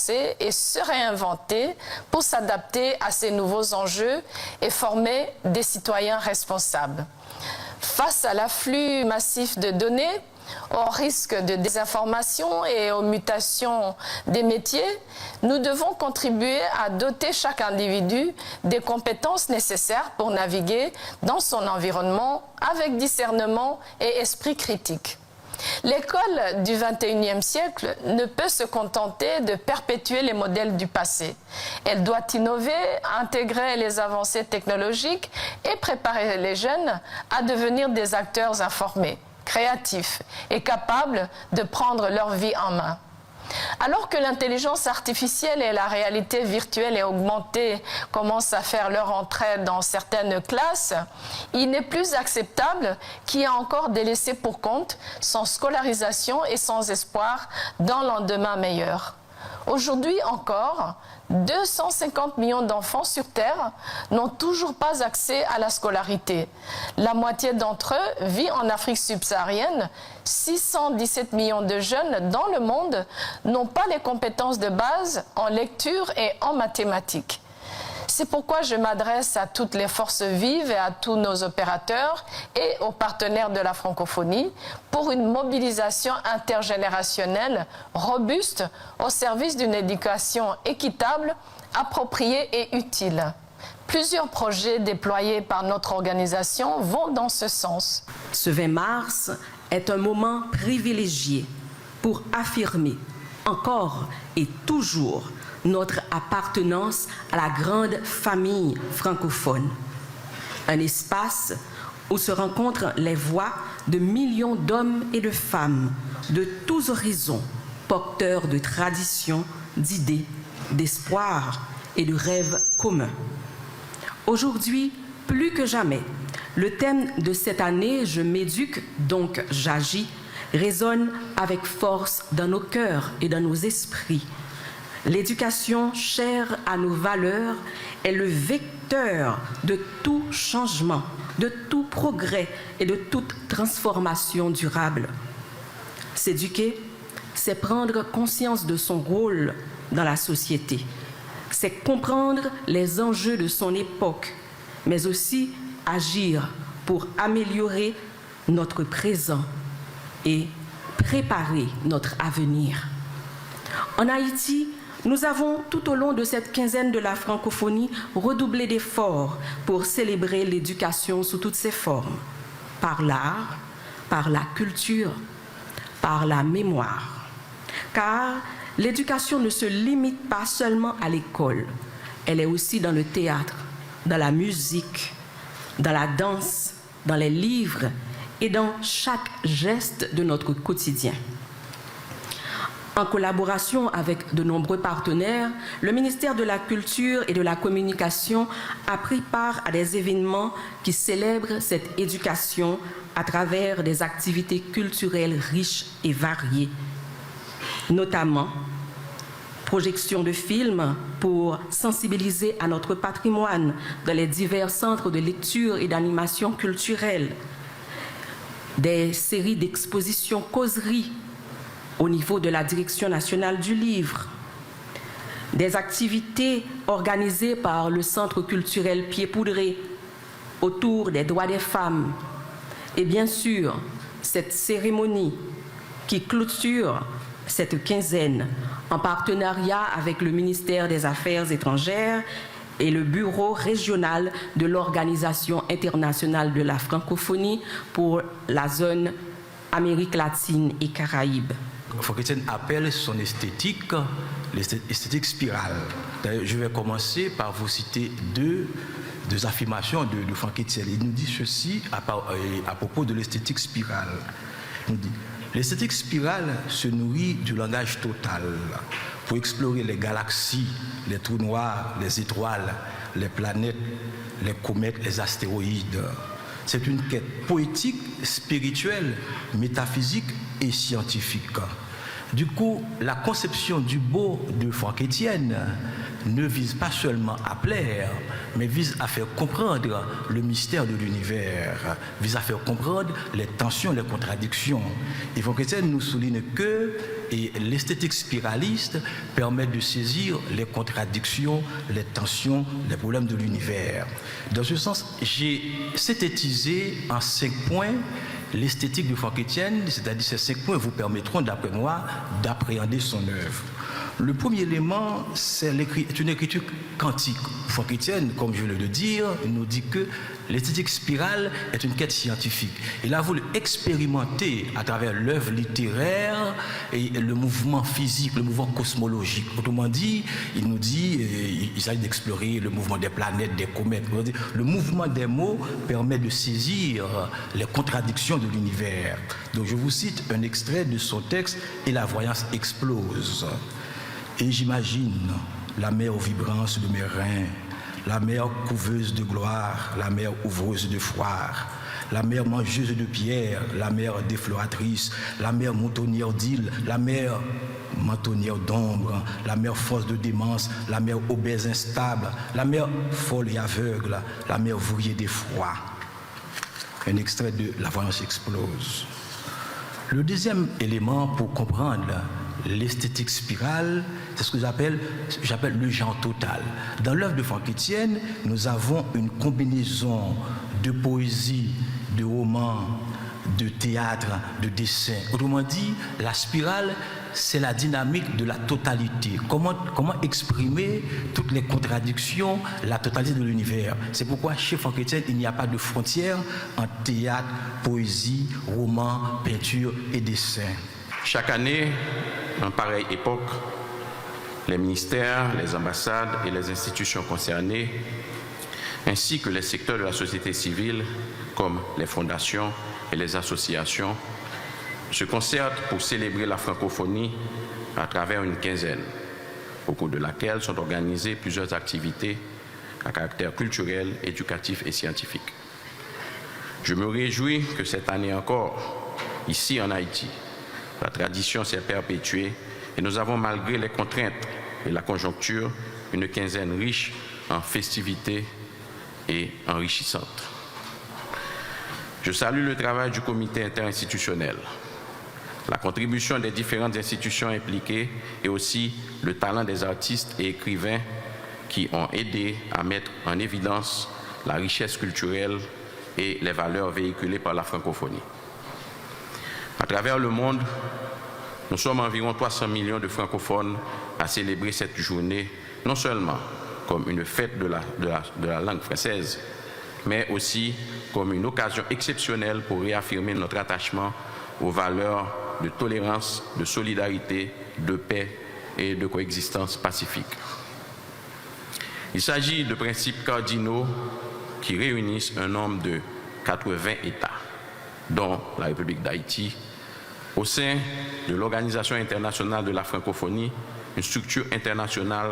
penser et se réinventer pour s'adapter à ces nouveaux enjeux et former des citoyens responsables. Face à l'afflux massif de données, au risque de désinformation et aux mutations des métiers, nous devons contribuer à doter chaque individu des compétences nécessaires pour naviguer dans son environnement avec discernement et esprit critique. L'école du XXIe siècle ne peut se contenter de perpétuer les modèles du passé. Elle doit innover, intégrer les avancées technologiques et préparer les jeunes à devenir des acteurs informés, créatifs et capables de prendre leur vie en main. Alors que l'intelligence artificielle et la réalité virtuelle et augmentée commencent à faire leur entrée dans certaines classes, il n'est plus acceptable qu'il y ait encore des laissés pour compte sans scolarisation et sans espoir d'un lendemain meilleur. Aujourd'hui encore, 250 millions d'enfants sur Terre n'ont toujours pas accès à la scolarité. La moitié d'entre eux vit en Afrique subsaharienne. 617 millions de jeunes dans le monde n'ont pas les compétences de base en lecture et en mathématiques. C'est pourquoi je m'adresse à toutes les forces vives et à tous nos opérateurs et aux partenaires de la francophonie pour une mobilisation intergénérationnelle robuste au service d'une éducation équitable, appropriée et utile. Plusieurs projets déployés par notre organisation vont dans ce sens. Ce 20 mars est un moment privilégié pour affirmer encore et toujours notre appartenance à la grande famille francophone. Un espace où se rencontrent les voix de millions d'hommes et de femmes de tous horizons, porteurs de traditions, d'idées, d'espoir et de rêves communs. Aujourd'hui, plus que jamais, le thème de cette année « Je m'éduque, donc j'agis » résonne avec force dans nos cœurs et dans nos esprits. L'éducation chère à nos valeurs est le vecteur de tout changement, de tout progrès et de toute transformation durable. S'éduquer, c'est prendre conscience de son rôle dans la société. C'est comprendre les enjeux de son époque, mais aussi agir pour améliorer notre présent et préparer notre avenir. En Haïti, nous avons, tout au long de cette quinzaine de la francophonie, redoublé d'efforts pour célébrer l'éducation sous toutes ses formes, par l'art, par la culture, par la mémoire. Car l'éducation ne se limite pas seulement à l'école, elle est aussi dans le théâtre, dans la musique, dans la danse, dans les livres et dans chaque geste de notre quotidien. En collaboration avec de nombreux partenaires, le ministère de la Culture et de la Communication a pris part à des événements qui célèbrent cette éducation à travers des activités culturelles riches et variées, notamment projection de films pour sensibiliser à notre patrimoine dans les divers centres de lecture et d'animation culturelle, des séries d'expositions causeries au niveau de la Direction nationale du livre, des activités organisées par le Centre culturel Pied-Poudré autour des droits des femmes et bien sûr cette cérémonie qui clôture cette quinzaine en partenariat avec le ministère des Affaires étrangères et le bureau régional de l'Organisation internationale de la francophonie pour la zone Amérique latine et Caraïbes. Franck-Étienne appelle son esthétique l'esthétique spirale. Je vais commencer par vous citer deux affirmations de Franck-Étienne. Il nous dit ceci à propos de l'esthétique spirale. Il nous dit « L'esthétique spirale se nourrit du langage total pour explorer les galaxies, les trous noirs, les étoiles, les planètes, les comètes, les astéroïdes. C'est une quête poétique, spirituelle, métaphysique et scientifique. » Du coup, la conception du beau de Franck-Étienne ne vise pas seulement à plaire, mais vise à faire comprendre le mystère de l'univers, vise à faire comprendre les tensions, les contradictions. Et Franck Etienne nous souligne que l'esthétique spiraliste permet de saisir les contradictions, les tensions, les problèmes de l'univers. Dans ce sens, j'ai synthétisé en 5 points l'esthétique de Franck Etienne, c'est-à-dire ces 5 points vous permettront, d'après moi, d'appréhender son œuvre. Le premier élément, c'est une écriture quantique. Franck Etienne, comme je viens de le dire, nous dit que l'esthétique spirale est une quête scientifique. Il a voulu expérimenter à travers l'œuvre littéraire et le mouvement physique, le mouvement cosmologique. Autrement dit, il s'agit d'explorer le mouvement des planètes, des comètes. Le mouvement des mots permet de saisir les contradictions de l'univers. Donc je vous cite un extrait de son texte « Et la voyance explose ». Et j'imagine la mer aux vibrances de mes reins, la mer couveuse de gloire, la mer ouvreuse de foire, la mer mangeuse de pierres, la mer défloratrice, la mer moutonnière d'îles, la mer mentonnière d'ombre, la mer force de démence, la mer obèse instable, la mer folle et aveugle, la mer vouillée d'effroi. Un extrait de La voyance explose. Le deuxième élément pour comprendre l'esthétique spirale, c'est ce que j'appelle le genre total. Dans l'œuvre de Franck Etienne, nous avons une combinaison de poésie, de romans, de théâtre, de dessin. Autrement dit, la spirale, c'est la dynamique de la totalité. Comment exprimer toutes les contradictions, la totalité de l'univers. C'est pourquoi chez Franck Etienne, il n'y a pas de frontières entre théâtre, poésie, roman, peinture et dessin. Chaque année, en pareille époque, les ministères, les ambassades et les institutions concernées, ainsi que les secteurs de la société civile, comme les fondations et les associations, se concertent pour célébrer la francophonie à travers une quinzaine, au cours de laquelle sont organisées plusieurs activités à caractère culturel, éducatif et scientifique. Je me réjouis que cette année encore, ici en Haïti, la tradition s'est perpétuée et nous avons, malgré les contraintes et la conjoncture, une quinzaine riche en festivités et enrichissante. Je salue le travail du comité interinstitutionnel, la contribution des différentes institutions impliquées et aussi le talent des artistes et écrivains qui ont aidé à mettre en évidence la richesse culturelle et les valeurs véhiculées par la francophonie. À travers le monde, nous sommes environ 300 millions de francophones à célébrer cette journée, non seulement comme une fête de la langue française, mais aussi comme une occasion exceptionnelle pour réaffirmer notre attachement aux valeurs de tolérance, de solidarité, de paix et de coexistence pacifique. Il s'agit de principes cardinaux qui réunissent un nombre de 80 États, dont la République d'Haïti, au sein de l'Organisation internationale de la francophonie, une structure internationale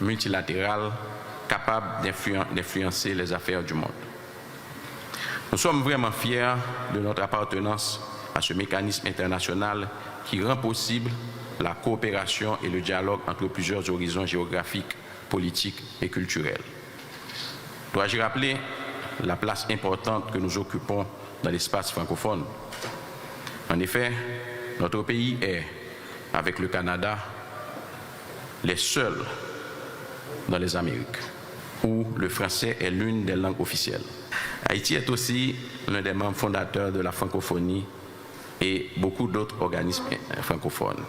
multilatérale capable d'influencer les affaires du monde. Nous sommes vraiment fiers de notre appartenance à ce mécanisme international qui rend possible la coopération et le dialogue entre plusieurs horizons géographiques, politiques et culturels. Dois-je rappeler la place importante que nous occupons dans l'espace francophone? En effet, notre pays est, avec le Canada, les seuls dans les Amériques où le français est l'une des langues officielles. Haïti est aussi l'un des membres fondateurs de la francophonie et beaucoup d'autres organismes francophones.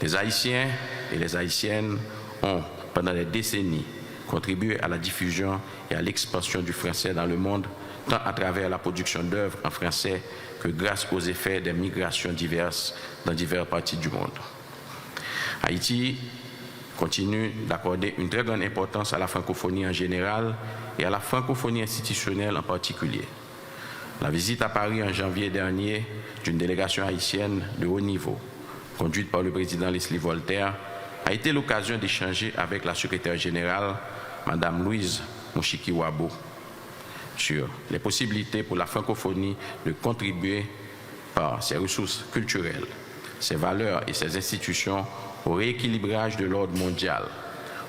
Les Haïtiens et les Haïtiennes ont, pendant des décennies, contribué à la diffusion et à l'expansion du français dans le monde, tant à travers la production d'œuvres en français que grâce aux effets des migrations diverses dans diverses parties du monde. Haïti continue d'accorder une très grande importance à la francophonie en général et à la francophonie institutionnelle en particulier. La visite à Paris en janvier dernier d'une délégation haïtienne de haut niveau, conduite par le président Leslie Voltaire, a été l'occasion d'échanger avec la secrétaire générale, Mme Louise Mouchiki-Wabo, sur les possibilités pour la francophonie de contribuer par ses ressources culturelles, ses valeurs et ses institutions au rééquilibrage de l'ordre mondial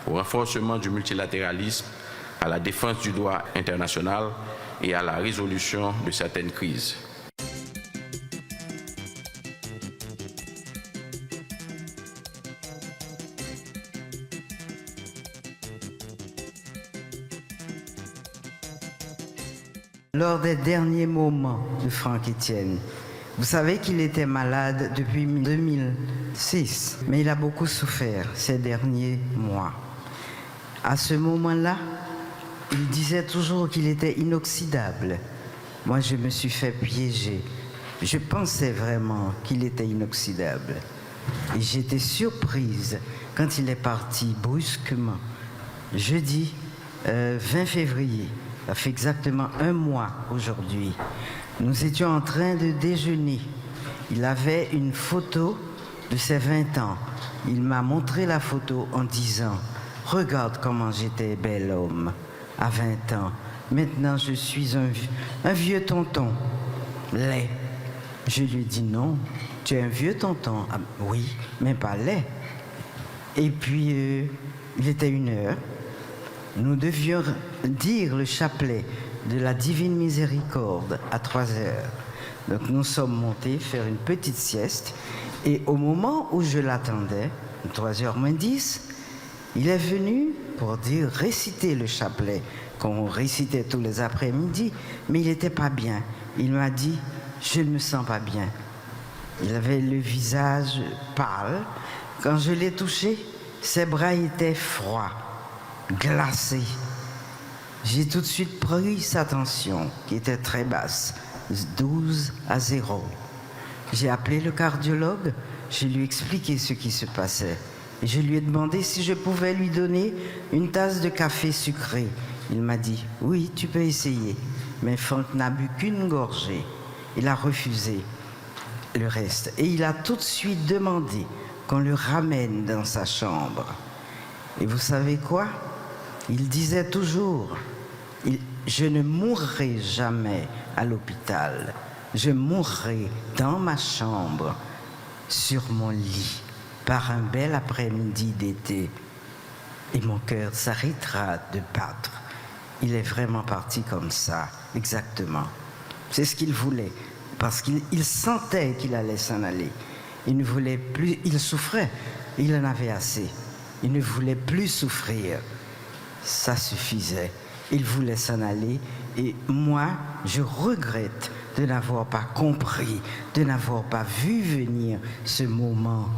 au renforcement du multilatéralisme, à la défense du droit international et à la résolution de certaines crises. Lors des derniers moments de Franck Etienne, vous savez qu'il était malade depuis 2006, mais il a beaucoup souffert ces derniers mois. À ce moment-là, il disait toujours qu'il était inoxydable. Moi, je me suis fait piéger. Je pensais vraiment qu'il était inoxydable. Et j'étais surprise quand il est parti brusquement. Jeudi 20 février, ça fait exactement un mois aujourd'hui. Nous étions en train de déjeuner. Il avait une photo de ses 20 ans. Il m'a montré la photo en disant « Regarde comment j'étais bel homme à 20 ans. Maintenant, je suis un vieux tonton. Laid. » Je lui ai dit « Non, tu es un vieux tonton. Ah, oui, mais pas laid. » Et puis, il était 1h. Nous devions dire le chapelet de la Divine Miséricorde à 3h. Donc nous sommes montés faire une petite sieste et au moment où je l'attendais, 3h moins 10, il est venu pour dire réciter le chapelet qu'on récitait tous les après-midi, mais il n'était pas bien. Il m'a dit « je ne me sens pas bien ». Il avait le visage pâle. Quand je l'ai touché, ses bras étaient froids, glacés. J'ai tout de suite pris sa tension, qui était très basse, 12/0. J'ai appelé le cardiologue, je lui ai expliqué ce qui se passait. Et je lui ai demandé si je pouvais lui donner une tasse de café sucré. Il m'a dit, oui, tu peux essayer. Mais Franck n'a bu qu'une gorgée. Il a refusé le reste. Et il a tout de suite demandé qu'on le ramène dans sa chambre. Et vous savez quoi? Il disait toujours, je ne mourrai jamais à l'hôpital. Je mourrai dans ma chambre, sur mon lit, par un bel après-midi d'été. Et mon cœur s'arrêtera de battre. Il est vraiment parti comme ça, exactement. C'est ce qu'il voulait, parce qu'il sentait qu'il allait s'en aller. Il ne voulait plus, il souffrait, il en avait assez. Il ne voulait plus souffrir. Ça suffisait. Il voulait s'en aller. Et moi, je regrette de n'avoir pas compris, de n'avoir pas vu venir ce moment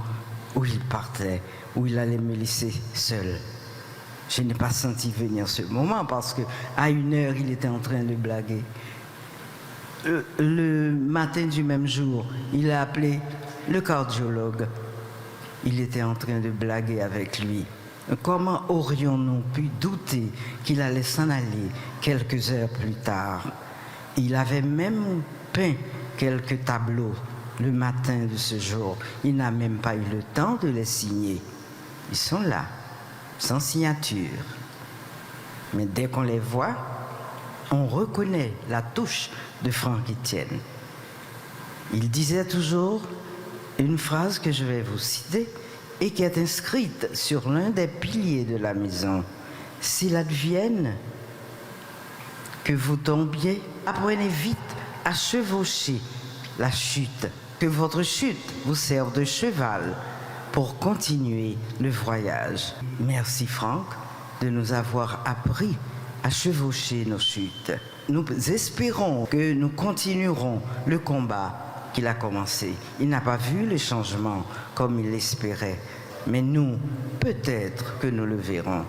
où il partait, où il allait me laisser seul. Je n'ai pas senti venir ce moment parce qu'à 1h, il était en train de blaguer. Le matin du même jour, il a appelé le cardiologue. Il était en train de blaguer avec lui. Comment aurions-nous pu douter qu'il allait s'en aller quelques heures plus tard? Il avait même peint quelques tableaux le matin de ce jour. Il n'a même pas eu le temps de les signer. Ils sont là, sans signature. Mais dès qu'on les voit, on reconnaît la touche de Franck Etienne. Il disait toujours une phrase que je vais vous citer et qui est inscrite sur l'un des piliers de la maison. « S'il advienne que vous tombiez, apprenez vite à chevaucher la chute, que votre chute vous serve de cheval pour continuer le voyage. » Merci Franck de nous avoir appris à chevaucher nos chutes. Nous espérons que nous continuerons le combat qu'il a commencé. Il n'a pas vu le changement comme il l'espérait, mais nous, peut-être que nous le verrons.